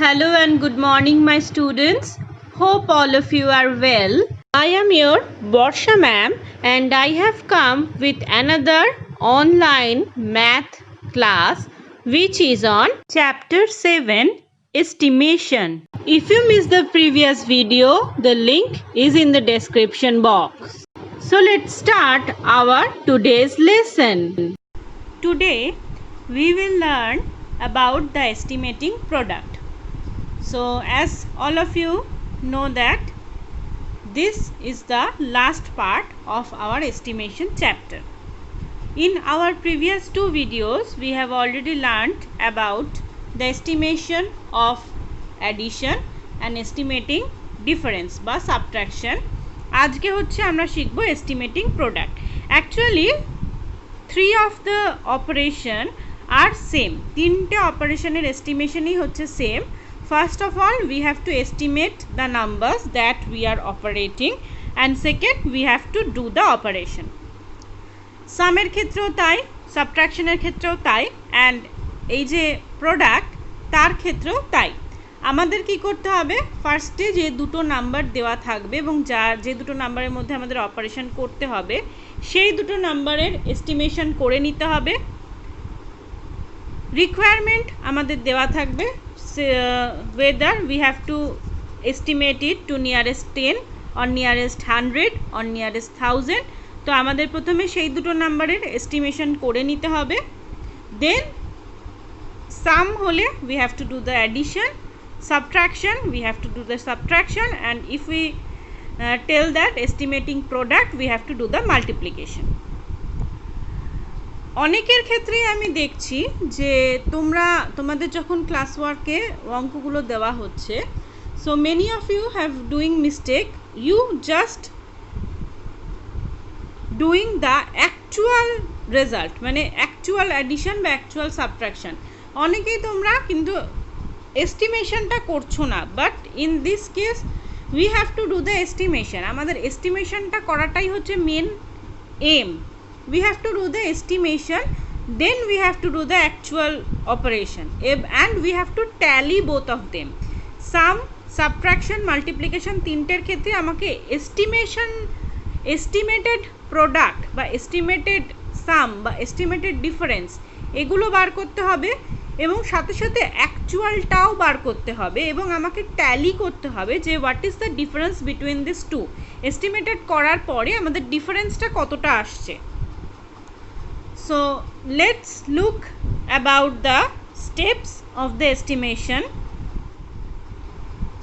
Hello and good morning, my students. Hope all of you are well. I am your Borsha ma'am and I have come with another online math class which is on chapter 7 estimation. If you missed the previous video, the link is in the description box. So let's start our today's lesson. Today we will learn about the estimating product. So as all of you know that this is the last part of our estimation chapter. In our previous two videos we have already learned about the estimation of addition and estimating difference বা subtraction. আজকে হচ্ছে আমরা শিখব estimating product. Actually 3 of the operation are same. তিনটে অপারেশনের এস্টিমেশনই হচ্ছে same. First of all, we have to estimate the numbers that we are operating, and second, we have to do the operation. Sum এর ক্ষেত্রেও তাই, subtraction এর ক্ষেত্রেও তাই, and এই যে প্রোডাক্ট তার ক্ষেত্রেও তাই. আমাদের কি করতে হবে? ফার্স্টে যে দুটো নাম্বার দেওয়া থাকবে এবং যে দুটো নাম্বারের মধ্যে আমাদের অপারেশন করতে হবে সেই দুটো নাম্বারের এস্টিমেশন করে নিতে হবে. রিকোয়ারমেন্ট আমাদের দেওয়া থাকবে whether we have to estimate it to nearest 10 or nearest 100 or nearest 1000. তো আমাদের প্রথমে সেই দুটো নাম্বারের এস্টিমেশন করে নিতে হবে. দেন সাম হলে we have to do the addition, subtraction we have to do the subtraction, and if we tell that estimating product we have to do the multiplication. অনেকের ক্ষেত্রেই আমি দেখছি যে তোমাদের যখন ক্লাস ওয়ার্কে অঙ্কগুলো দেওয়া হচ্ছে, so many of you have doing mistake, you just doing the actual result, মানে অ্যাকচুয়াল অ্যাডিশন বা অ্যাকচুয়াল সাবট্রাকশন. অনেকেই তোমরা কিন্তু এস্টিমেশনটা করছো না, but in this case we have to do the estimation. আমাদের এস্টিমেশনটা করাটাই হচ্ছে main aim. We have to do the estimation, then we have to do the actual operation, and we have to tally both of them. Sum, subtraction, multiplication তিনটের ক্ষেত্রে আমাকে estimated product বা estimated sum বা estimated difference এগুলো বার করতে হবে এবং সাথে সাথে অ্যাকচুয়ালটাও বার করতে হবে এবং আমাকে ট্যালি করতে হবে যে what is the difference between this two. Estimated করার পরে আমাদের ডিফারেন্সটা কতটা আসছে. So let's look about the steps of the estimation.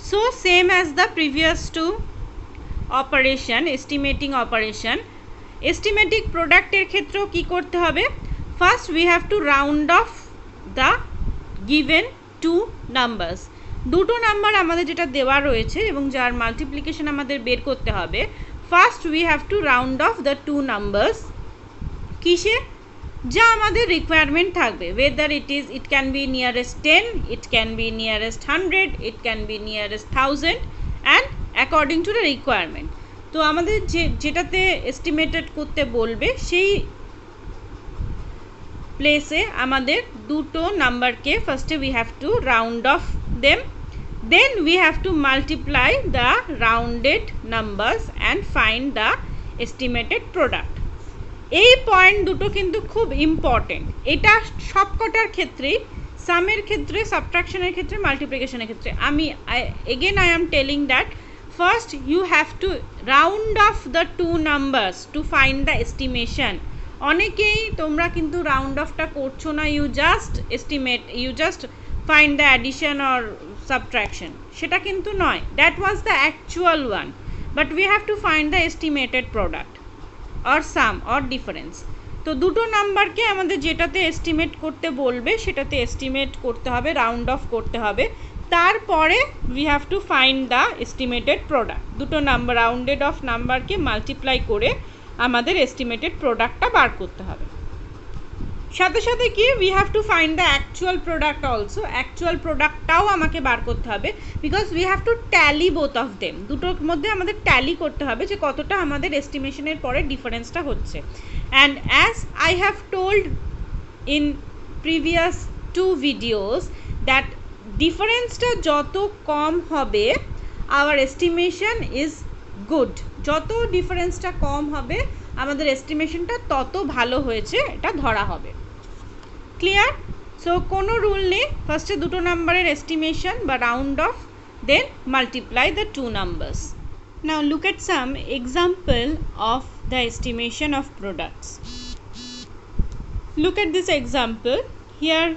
So same as the previous two operation, estimating operation, estimating product এর ক্ষেত্রেও কি করতে হবে? First we have to round off the given two numbers. দুটো নাম্বার আমাদের যেটা দেওয়া রয়েছে এবং যার মাল্টিপ্লিকেশন আমাদের বের করতে হবে. First we have to round off the two numbers. কিসে? যা আমাদের রিকোয়ারমেন্ট থাকবে, whether it can be nearest 10, it can be nearest 100, it can be nearest 1000, and according to the requirement. তো আমাদের যেটাতে এস্টিমেটেড করতে বলবে সেই প্লেসে আমাদের দুটো নাম্বারকে ফার্স্টে we have to round off them, then we have to multiply the rounded numbers and find the estimated product. এই পয়েন্ট দুটো কিন্তু খুব ইম্পর্টেন্ট. এটা সবকটার ক্ষেত্রেই, সামের ক্ষেত্রে, সাবট্রাকশনের ক্ষেত্রে, মাল্টিপ্লিকেশনের ক্ষেত্রে. I am telling that first you have to round off the two numbers to find the estimation. অনেকেই তোমরা কিন্তু রাউন্ড অফটা করছো না, you just find the addition or subtraction. সেটা কিন্তু নয়, that was the actual one, but we have to find the estimated product or sum or difference. তো দুটো নাম্বারকে আমাদের যেটাতে এস্টিমেট করতে বলবে সেটাতে এস্টিমেট করতে হবে, রাউন্ড অফ করতে হবে. তারপরে we have to find the estimated product. দুটো নাম্বার রাউন্ডেড অফ নাম্বারকে মাল্টিপ্লাই করে আমাদের এস্টিমেটেড প্রোডাক্টটা বার করতে হবে. সাথে সাথে কি we have to find the actual product also. Actual প্রোডাক্টটাও আমাকে বার করতে হবে because we have to tally both of them. দুটোর মধ্যে আমাদের ট্যালি করতে হবে যে কতটা আমাদের এস্টিমেশনের পরে ডিফারেন্সটা হচ্ছে. and as I have told in previous two videos that ডিফারেন্সটা যত কম হবে আওয়ার এস্টিমেশন ইজ গুড, যত ডিফারেন্সটা কম হবে আমাদের এস্টিমেশনটা তত ভালো হয়েছে এটা ধরা হবে। ক্লিয়ার? সো কোনো রুল নেই, ফার্স্টে দুটো নাম্বারের এস্টিমেশন বা round off, then multiply the two numbers. Now look at some example of the estimation of products. Look at this example. Here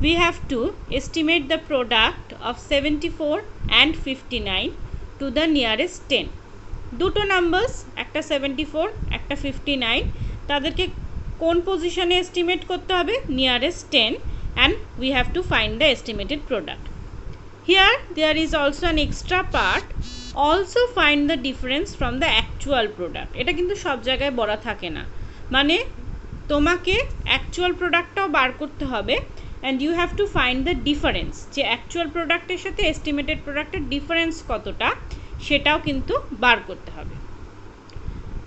we have to estimate the product of 74 and 59 to the nearest 10. দুটো numbers, একটা 74 একটা 59, তাদেরকে কোন পজিশনে estimate করতে হবে? Nearest 10, and we have to find the estimated product. Here there is also an extra part, also find the difference from the actual product. এটা কিন্তু সব জায়গায় বলা থাকে না, মানে তোমাকে অ্যাকচুয়াল প্রোডাক্টটাও বার করতে হবে and you have to find the difference, যে অ্যাকচুয়াল প্রোডাক্টের সাথে এস্টিমেটেড প্রোডাক্টের ডিফারেন্স কতটা সেটাও কিন্তু বার করতে হবে।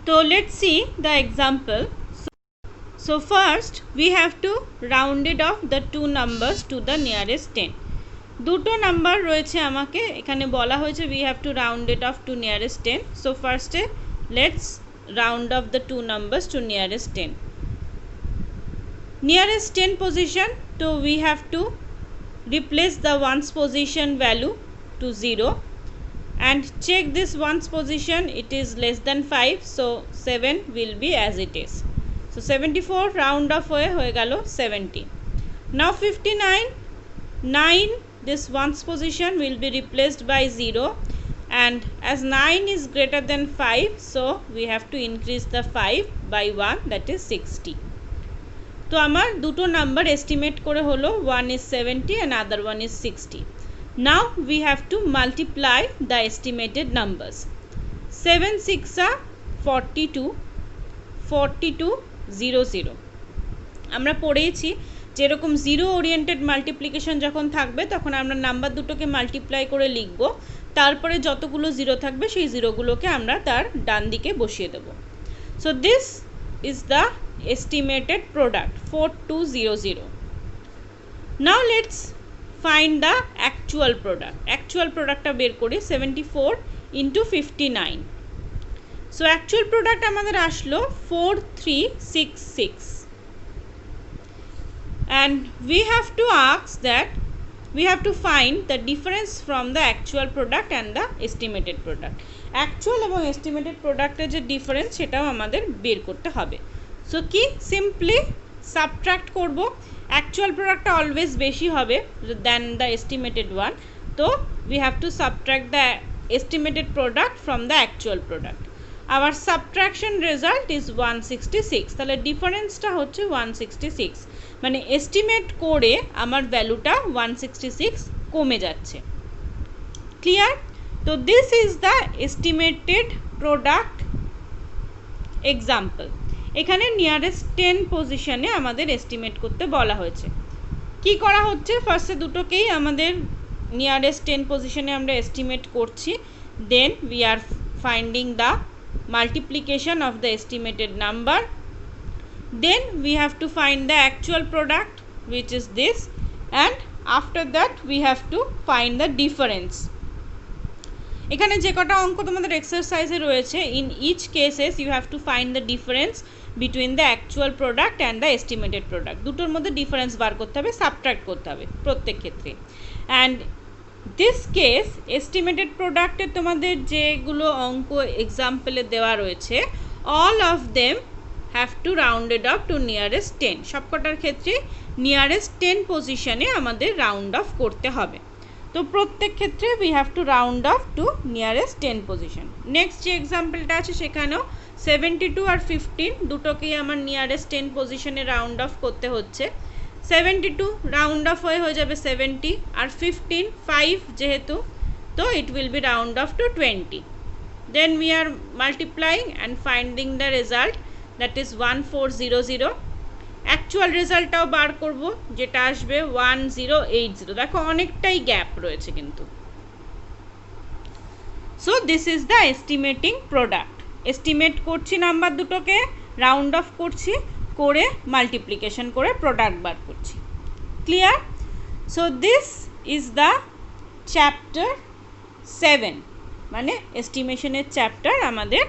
তো let's see the example. So first we have to round it off the two numbers to the nearest 10। দুটো নাম্বার রয়েছে, আমাকে এখানে বলা হয়েছে we have to round it off to nearest 10। So ফার্স্টে let's round off the two numbers to nearest 10। Nearest 10 position, so we have to replace the ones position value to 0 and check this ones position, it is less than 5, so 7 will be as it is. So 74 round off hoye gelo 70. Now 59, 9, this ones position will be replaced by 0, and as 9 is greater than 5, so we have to increase the 5 by 1, that is 60. তো আমার দুটো number estimate করে হলো, one is 70 and other one is 60. Now we have to multiply the estimated numbers. 7 6 are 42, 42 0 0. আমরা পড়েছি যেরকম zero oriented multiplication যখন থাকবে তখন আমরা নাম্বার দুটোকে মাল্টিপ্লাই করে লিখব, তারপরে যতগুলো জিরো থাকবে সেই জিরোগুলোকে আমরা তার ডান দিকে বসিয়ে দেব। So this is the estimated product 4200. Now let's find the actual product. Actual product টা বের করি, 74 into 59. So actual product আমাদের আসলো 4366, and we have to ask that we have to find the difference from the actual product and the estimated product. Actual এবং estimated product-এর যে difference সেটাও আমাদের বের করতে হবে। সো কি সিম্পলি সাবট্রাক্ট করব, অ্যাকচুয়াল প্রোডাক্টটা অলওয়েজ বেশি হবে দ্যান দ্য এস্টিমেটেড ওয়ান, তো we have to subtract the estimated product from the actual product. Our subtraction result is 166, তাহলে ডিফারেন্সটা হচ্ছে 166, মানে এস্টিমেট করে আমার ভ্যালুটা 166 কমে যাচ্ছে। ক্লিয়ার? তো this is the estimated product example. এখানে নিয়ারেস্ট 10 পজিশনে আমাদের এস্টিমেট করতে বলা হয়েছে। কি করা হচ্ছে, ফার্স্টে দুটোকেই আমাদের নিয়ারেস্ট 10 পজিশনে আমরা এস্টিমেট করছি, then we are finding the multiplication of the estimated number, then we have to find the actual product which is this, and after that we have to find the difference. এখানে যে কটা অঙ্ক তোমাদের এক্সারসাইজে রয়েছে, in each cases you have to find the difference between the actual product and the estimated product. দুটোর মধ্যে difference বার করতে হবে, সাবট্রাক্ট করতে হবে প্রত্যেক ক্ষেত্রে। অ্যান্ড দিস কেস এস্টিমেটেড প্রোডাক্টে তোমাদের যেগুলো অঙ্ক এক্সাম্পলে দেওয়া রয়েছে, all of them have to rounded off to nearest 10, সবকটার ক্ষেত্রে নিয়ারেস্ট 10 পজিশনে আমাদের রাউন্ড অফ করতে হবে। তো প্রত্যেক ক্ষেত্রে we have to round off to nearest 10 position. Next যে এক্সাম্পলটা আছে সেখানেও 72 আর 15 দুটোকেই আমার নিয়ারেস্ট 10 পজিশনে রাউন্ড অফ করতে হচ্ছে। 72 রাউন্ড অফ হয়ে যাবে 70, আর 15 5 যেহেতু, তো it will be round off to 20, then we are multiplying and finding the result, that is 1400। Actual রেজাল্টটাও বার করব, যেটা আসবে 1080। দেখো অনেকটাই গ্যাপ রয়েছে কিন্তু। So this is the estimating product. Estimate করছি নাম্বার দুটোকে, রাউন্ড অফ করছি, করে মাল্টিপ্লিকেশন করে প্রোডাক্ট বার করছি। Clear? So this is the chapter 7 মানে এস্টিমেশনের চ্যাপ্টার আমাদের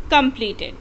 completed.